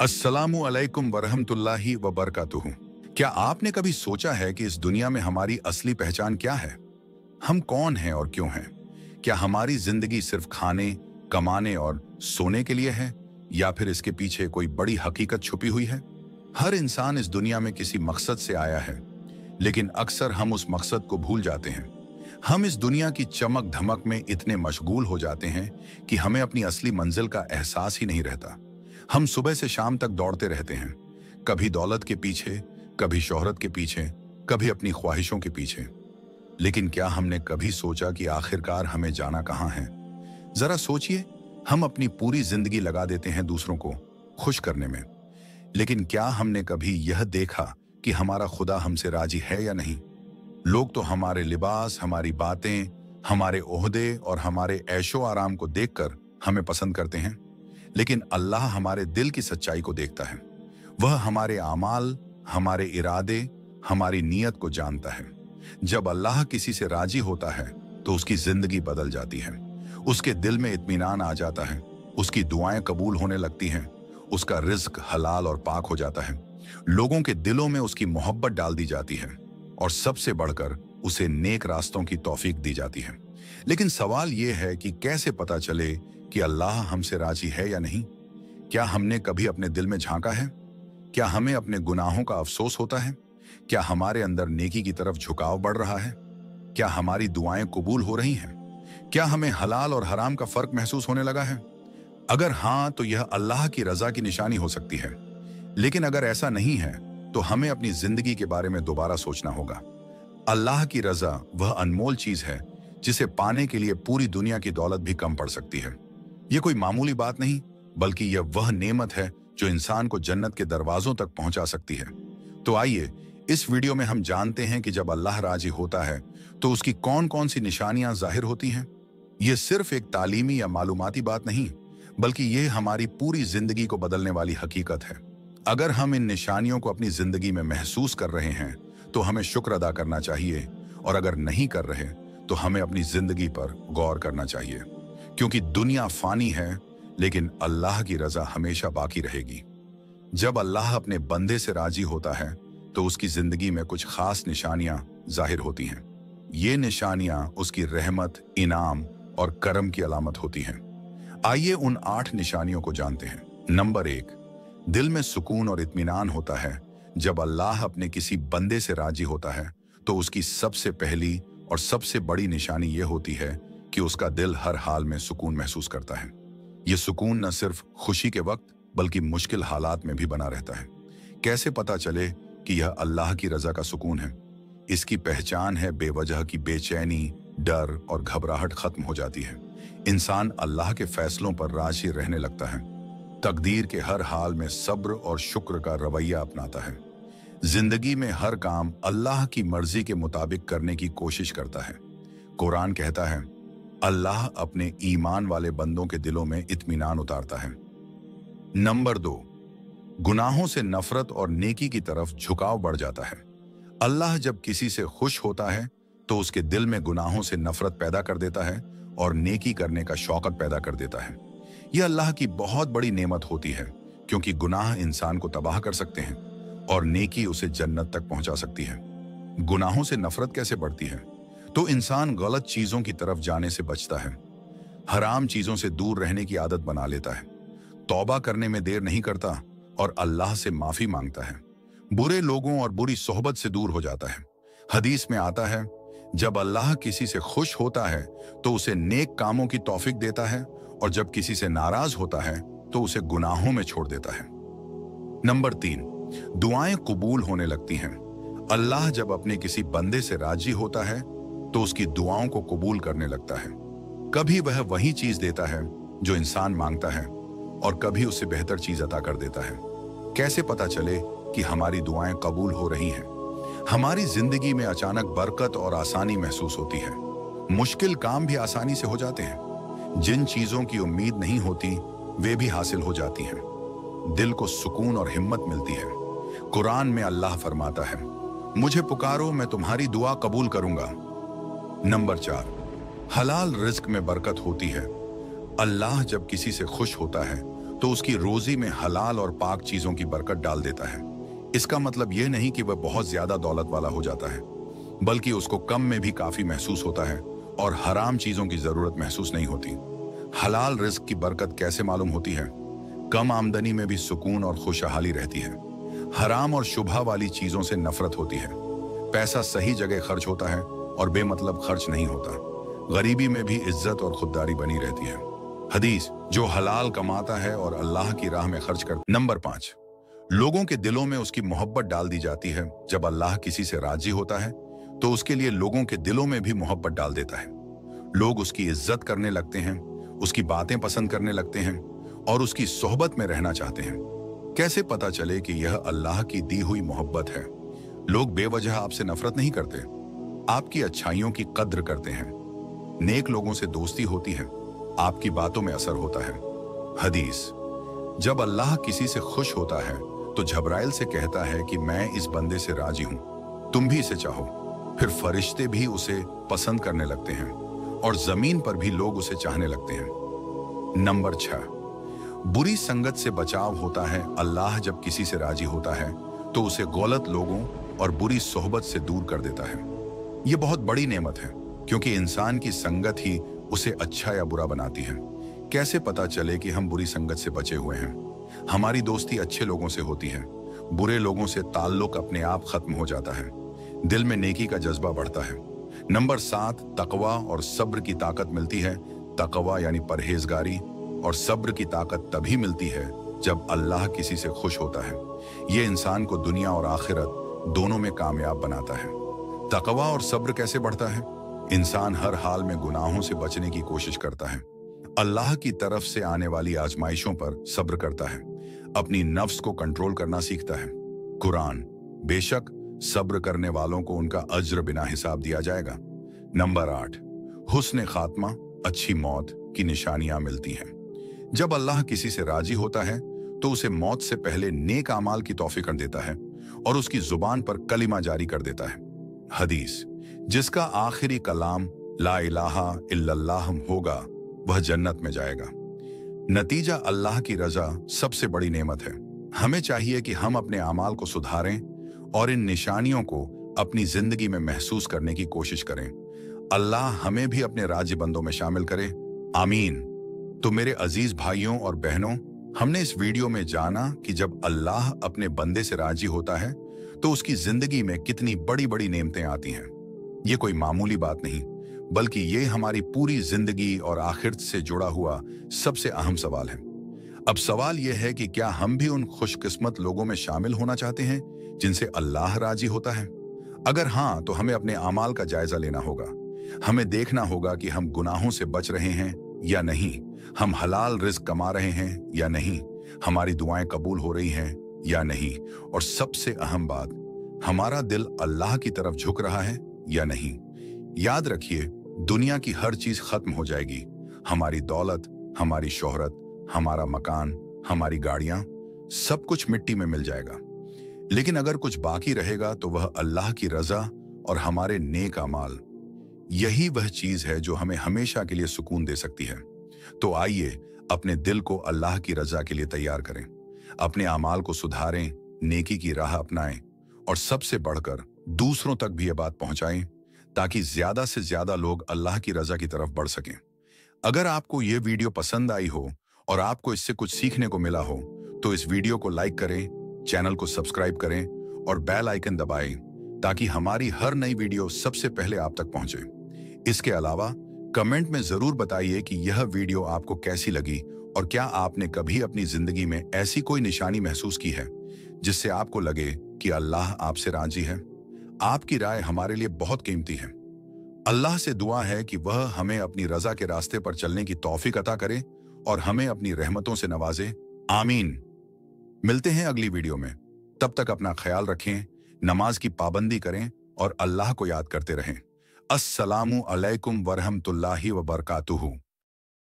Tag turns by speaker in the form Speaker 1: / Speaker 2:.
Speaker 1: अस्सलामु अलैकुम वरहमतुल्लाहि वबरकातुहू। क्या आपने कभी सोचा है कि इस दुनिया में हमारी असली पहचान क्या है? हम कौन हैं और क्यों हैं? क्या हमारी जिंदगी सिर्फ खाने, कमाने और सोने के लिए है, या फिर इसके पीछे कोई बड़ी हकीकत छुपी हुई है? हर इंसान इस दुनिया में किसी मकसद से आया है, लेकिन अक्सर हम उस मकसद को भूल जाते हैं। हम इस दुनिया की चमक धमक में इतने मशगूल हो जाते हैं कि हमें अपनी असली मंजिल का एहसास ही नहीं रहता। हम सुबह से शाम तक दौड़ते रहते हैं, कभी दौलत के पीछे, कभी शोहरत के पीछे, कभी अपनी ख्वाहिशों के पीछे। लेकिन क्या हमने कभी सोचा कि आखिरकार हमें जाना कहाँ है? जरा सोचिए, हम अपनी पूरी जिंदगी लगा देते हैं दूसरों को खुश करने में, लेकिन क्या हमने कभी यह देखा कि हमारा खुदा हमसे राजी है या नहीं? लोग तो हमारे लिबास, हमारी बातें, हमारे ओहदे और हमारे ऐशो आराम को देखकर हमें पसंद करते हैं, लेकिन अल्लाह हमारे दिल की सच्चाई को देखता है। वह हमारे आमाल, हमारे इरादे, हमारी नीयत को जानता है। जब अल्लाह किसी से राजी होता है तो उसकी जिंदगी बदल जाती है। उसके दिल में इत्मीनान आ जाता है, उसकी दुआएं कबूल होने लगती हैं, उसका रिज्क हलाल और पाक हो जाता है, लोगों के दिलों में उसकी मोहब्बत डाल दी जाती है और सबसे बढ़कर उसे नेक रास्तों की तौफीक दी जाती है। लेकिन सवाल यह है कि कैसे पता चले कि अल्लाह हमसे राजी है या नहीं? क्या हमने कभी अपने दिल में झांका है? क्या हमें अपने गुनाहों का अफसोस होता है? क्या हमारे अंदर नेकी की तरफ झुकाव बढ़ रहा है? क्या हमारी दुआएं कबूल हो रही हैं? क्या हमें हलाल और हराम का फर्क महसूस होने लगा है? अगर हाँ, तो यह अल्लाह की रजा की निशानी हो सकती है। लेकिन अगर ऐसा नहीं है तो हमें अपनी जिंदगी के बारे में दोबारा सोचना होगा। अल्लाह की रजा वह अनमोल चीज है जिसे पाने के लिए पूरी दुनिया की दौलत भी कम पड़ सकती है। यह कोई मामूली बात नहीं, बल्कि यह वह नेमत है जो इंसान को जन्नत के दरवाजों तक पहुंचा सकती है। तो आइए इस वीडियो में हम जानते हैं कि जब अल्लाह राजी होता है तो उसकी कौन कौन सी निशानियां जाहिर होती हैं। यह सिर्फ एक तालीमी या मालूमाती बात नहीं, बल्कि यह हमारी पूरी जिंदगी को बदलने वाली हकीकत है। अगर हम इन निशानियों को अपनी जिंदगी में महसूस कर रहे हैं तो हमें शुक्र अदा करना चाहिए, और अगर नहीं कर रहे तो हमें अपनी जिंदगी पर गौर करना चाहिए, क्योंकि दुनिया फानी है लेकिन अल्लाह की रजा हमेशा बाकी रहेगी। जब अल्लाह अपने बंदे से राजी होता है तो उसकी जिंदगी में कुछ खास निशानियां जाहिर होती हैं। ये निशानियां उसकी रहमत, इनाम और करम की अलामत होती हैं। आइए उन 8 निशानियों को जानते हैं। नंबर 1, दिल में सुकून और इत्मीनान होता है। जब अल्लाह अपने किसी बंदे से राजी होता है तो उसकी सबसे पहली और सबसे बड़ी निशानी यह होती है कि उसका दिल हर हाल में सुकून महसूस करता है। यह सुकून न सिर्फ खुशी के वक्त बल्कि मुश्किल हालात में भी बना रहता है। कैसे पता चले कि यह अल्लाह की रजा का सुकून है? इसकी पहचान है बेवजह की बेचैनी, डर और घबराहट खत्म हो जाती है। इंसान अल्लाह के फैसलों पर राजी रहने लगता है, तकदीर के हर हाल में सब्र और शुक्र का रवैया अपनाता है, जिंदगी में हर काम अल्लाह की मर्जी के मुताबिक करने की कोशिश करता है। कुरान कहता है, अल्लाह अपने ईमान वाले बंदों के दिलों में इत्मीनान उतारता है। नंबर 2, गुनाहों से नफरत और नेकी की तरफ झुकाव बढ़ जाता है। अल्लाह जब किसी से खुश होता है तो उसके दिल में गुनाहों से नफरत पैदा कर देता है और नेकी करने का शौकत पैदा कर देता है। यह अल्लाह की बहुत बड़ी नेमत होती है, क्योंकि गुनाह इंसान को तबाह कर सकते हैं और नेकी उसे जन्नत तक पहुंचा सकती है। गुनाहों से नफरत कैसे बढ़ती है? तो इंसान गलत चीजों की तरफ जाने से बचता है, हराम चीजों से दूर रहने की आदत बना लेता है, तौबा करने में देर नहीं करता और अल्लाह से माफी मांगता है, बुरे लोगों और बुरी सोहबत से दूर हो जाता है। हदीस में आता है, जब अल्लाह किसी से खुश होता है तो उसे नेक कामों की तौफीक देता है, और जब किसी से नाराज होता है तो उसे गुनाहों में छोड़ देता है। नंबर 3, दुआएं कबूल होने लगती हैं। अल्लाह जब अपने किसी बंदे से राजी होता है तो उसकी दुआओं को कबूल करने लगता है। कभी वह वही चीज देता है जो इंसान मांगता है, और कभी उससे बेहतर चीज अता कर देता है। कैसे पता चले कि हमारी दुआएं कबूल हो रही हैं? हमारी जिंदगी में अचानक बरकत और आसानी महसूस होती है। मुश्किल काम भी आसानी से हो जाते हैं। जिन चीजों की उम्मीद नहीं होती वे भी हासिल हो जाती हैं। दिल को सुकून और हिम्मत मिलती है। कुरान में अल्लाह फरमाता है, मुझे पुकारो, मैं तुम्हारी दुआ कबूल करूंगा। नंबर 4, हलाल रिज्क में बरकत होती है। अल्लाह जब किसी से खुश होता है तो उसकी रोजी में हलाल और पाक चीजों की बरकत डाल देता है। इसका मतलब यह नहीं कि वह बहुत ज्यादा दौलत वाला हो जाता है, बल्कि उसको कम में भी काफी महसूस होता है और हराम चीजों की जरूरत महसूस नहीं होती। हलाल रिस्क की बरकत कैसे मालूम होती है? कम आमदनी में भी सुकून और खुशहाली रहती है। हराम और शुबहा वाली चीजों से नफरत होती है। पैसा सही जगह खर्च होता है और बेमतलब खर्च नहीं होता। गरीबी में भी इज्जत और खुददारी बनी रहती है। हदीस, जो हलाल कमाता है और अल्लाह की राह में खर्च करता। नंबर 5, लोगों के दिलों में उसकी मोहब्बत डाल दी जाती है। जब अल्लाह किसी से राजी होता है तो उसके लिए लोगों के दिलों में भी मोहब्बत डाल देता है। लोग उसकी इज्जत करने लगते हैं, उसकी बातें पसंद करने लगते हैं और उसकी सोहबत में रहना चाहते हैं। कैसे पता चले कि यह अल्लाह की दी हुई मोहब्बत है? लोग बेवजह आपसे नफरत नहीं करते, आपकी अच्छाइयों की कद्र करते हैं। नेक लोगों से दोस्ती होती है, आपकी बातों में असर होता है। हदीस, जब अल्लाह किसी से खुश होता है तो जबराइल से कहता है कि मैं इस बंदे से राजी हूं, तुम भी इसे चाहो। फिर फरिश्ते भी उसे पसंद करने लगते हैं और जमीन पर भी लोग उसे चाहने लगते हैं। नंबर 6, बुरी संगत से बचाव होता है। अल्लाह जब किसी से राजी होता है तो उसे गलत लोगों और बुरी सोहबत से दूर कर देता है। यह बहुत बड़ी नेमत है, क्योंकि इंसान की संगत ही उसे अच्छा या बुरा बनाती है। कैसे पता चले कि हम बुरी संगत से बचे हुए हैं? हमारी दोस्ती अच्छे लोगों से होती है, बुरे लोगों से ताल्लुक अपने आप खत्म हो जाता है, दिल में नेकी का जज्बा बढ़ता है। नंबर 7, तकवा और सब्र की ताकत मिलती है। तकवा यानी परहेजगारी और सब्र की ताकत तभी मिलती है जब अल्लाह किसी से खुश होता है। यह इंसान को दुनिया और आखिरत दोनों में कामयाब बनाता है। तकवा और सब्र कैसे बढ़ता है? इंसान हर हाल में गुनाहों से बचने की कोशिश करता है, अल्लाह की तरफ से आने वाली आजमाइशों पर सब्र करता है, अपनी नफ्स को कंट्रोल करना सीखता है। कुरान, बेशक सब्र करने वालों को उनका अज्र बिना हिसाब दिया जाएगा। नंबर 8, हुस्न खात्मा, अच्छी मौत की निशानियां मिलती हैं। जब अल्लाह किसी से राजी होता है तो उसे मौत से पहले नेक अमाल की तौफीक कर देता है और उसकी जुबान पर कलिमा जारी कर देता है। हदीस, जिसका आखिरी कलाम ला इलाहा इल्लल्लाह होगा वह जन्नत में जाएगा। नतीजा, अल्लाह की रजा सबसे बड़ी नेमत है। हमें चाहिए कि हम अपने अमाल को सुधारें और इन निशानियों को अपनी जिंदगी में महसूस करने की कोशिश करें। अल्लाह हमें भी अपने राजी बंदों में शामिल करे, आमीन। तो मेरे अजीज भाइयों और बहनों, हमने इस वीडियो में जाना कि जब अल्लाह अपने बंदे से राजी होता है तो उसकी जिंदगी में कितनी बड़ी बड़ी नेमतें आती हैं। ये कोई मामूली बात नहीं, बल्कि ये हमारी पूरी जिंदगी और आखिरत से जुड़ा हुआ सबसे अहम सवाल है। अब सवाल यह है कि क्या हम भी उन खुशकिस्मत लोगों में शामिल होना चाहते हैं जिनसे अल्लाह राजी होता है? अगर हाँ, तो हमें अपने अमाल का जायजा लेना होगा। हमें देखना होगा कि हम गुनाहों से बच रहे हैं या नहीं, हम हलाल रिज़्क कमा रहे हैं या नहीं, हमारी दुआएं कबूल हो रही हैं या नहीं, और सबसे अहम बात, हमारा दिल अल्लाह की तरफ झुक रहा है या नहीं। याद रखिए, दुनिया की हर चीज खत्म हो जाएगी, हमारी दौलत, हमारी शोहरत, हमारा मकान, हमारी गाड़ियां, सब कुछ मिट्टी में मिल जाएगा। लेकिन अगर कुछ बाकी रहेगा तो वह अल्लाह की रजा और हमारे नेक अमाल। यही वह चीज है जो हमें हमेशा के लिए सुकून दे सकती है। तो आइए अपने दिल को अल्लाह की रजा के लिए तैयार करें, अपने अमाल को सुधारें, नेकी की राह अपनाएं और सबसे बढ़कर दूसरों तक भी ये बात पहुंचाएं, ताकि ज्यादा से ज्यादा लोग अल्लाह की रजा की तरफ बढ़ सकें। अगर आपको ये वीडियो पसंद आई हो और आपको इससे कुछ सीखने को मिला हो तो इस वीडियो को लाइक करें, चैनल को सब्सक्राइब करें और बेल आइकन दबाएं, ताकि हमारी हर नई वीडियो सबसे पहले आप तक पहुंचे। इसके अलावा कमेंट में जरूर बताइए कि यह वीडियो आपको कैसी लगी और क्या आपने कभी अपनी जिंदगी में ऐसी कोई निशानी महसूस की है जिससे आपको लगे कि अल्लाह आपसे राजी है। आपकी राय हमारे लिए बहुत कीमती है। अल्लाह से दुआ है कि वह हमें अपनी रजा के रास्ते पर चलने की तौफीक अता करे और हमें अपनी रहमतों से नवाजे, आमीन। मिलते हैं अगली वीडियो में, तब तक अपना ख्याल रखें, नमाज की पाबंदी करें और अल्लाह को याद करते रहें। अस्सलामु अलैकुम वरहमतुल्लाहि व बरकातुहू।